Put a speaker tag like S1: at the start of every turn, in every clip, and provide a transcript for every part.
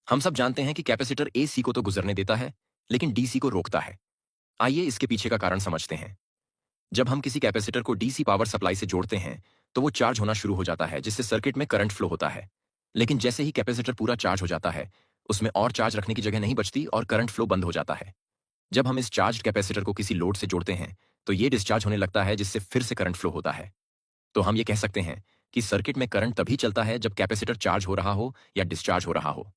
S1: हम सब जानते हैं कि कैपेसिटर एसी को तो गुजरने देता है, लेकिन डीसी को रोकता है। आइए इसके पीछे का कारण समझते हैं। जब हम किसी कैपेसिटर को डीसी पावर सप्लाई से जोड़ते हैं, तो वो चार्ज होना शुरू हो जाता है, जिससे सर्किट में करंट फ्लो होता है। लेकिन जैसे ही कैपेसिटर पूरा चार्ज हो जाता है, उसमें और चार्ज रखने की जगह नहीं बचती और करंट फ्लो बंद हो जाता है। जब हम इस चार्ज्ड कैपेसिटर को किसी लोड से जोड़ते हैं, तो ये डिस्चार्ज होने लगता है, जिससे फिर से करंट फ्लो होता है। तो हम ये कह सकते हैं कि सर्किट में करंट तभी चलता है जब कैपेसिटर चार्ज हो रहा हो या डिस्चार्ज हो रहा हो।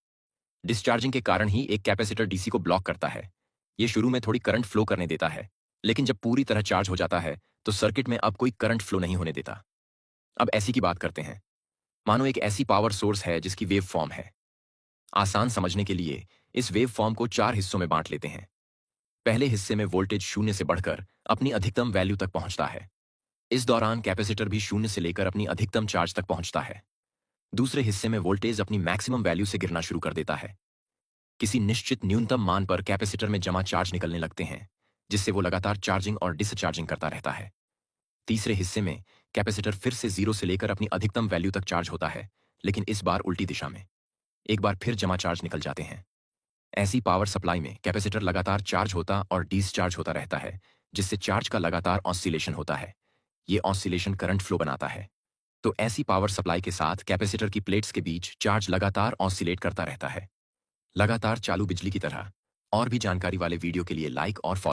S1: डिस्चार्जिंग के कारण ही एक कैपेसिटर डीसी को ब्लॉक करता है। ये शुरू में थोड़ी करंट फ्लो करने देता है, लेकिन जब पूरी तरह चार्ज हो जाता है, तो सर्किट में अब कोई करंट फ्लो नहीं होने देता। अब ऐसी की बात करते हैं। मानो एक ऐसी पावर सोर्स है जिसकी वेव फॉर्म है। आसान समझने के लिए इस वेव फॉर्म को 4 हिस्सों में बांट लेते हैं। पहले हिस्से में वोल्टेज शून्य से बढ़कर अपनी अधिकतम वैल्यू तक पहुंचता है। इस दौरान कैपेसिटर भी शून्य से लेकर अपनी अधिकतम चार्ज तक पहुंचता है। दूसरे हिस्से में वोल्टेज अपनी मैक्सिमम वैल्यू से गिरना शुरू कर देता है। किसी निश्चित न्यूनतम मान पर कैपेसिटर में जमा चार्ज निकलने लगते हैं, जिससे वो लगातार चार्जिंग और डिसचार्जिंग करता रहता है। तीसरे हिस्से में कैपेसिटर फिर से 0 से लेकर अपनी अधिकतम वैल्यू तक चार्ज होता है, लेकिन इस बार उल्टी दिशा में। एक बार फिर जमा चार्ज निकल जाते हैं। ऐसी पावर सप्लाई में कैपेसिटर लगातार चार्ज होता और डिस्चार्ज होता रहता है, जिससे चार्ज का लगातार ऑसिलेशन होता है। ये ऑसिलेशन करंट फ्लो बनाता है। तो ऐसी पावर सप्लाई के साथ कैपेसिटर की प्लेट्स के बीच चार्ज लगातार ऑसिलेट करता रहता है, लगातार चालू बिजली की तरह। और भी जानकारी वाले वीडियो के लिए लाइक और फॉलो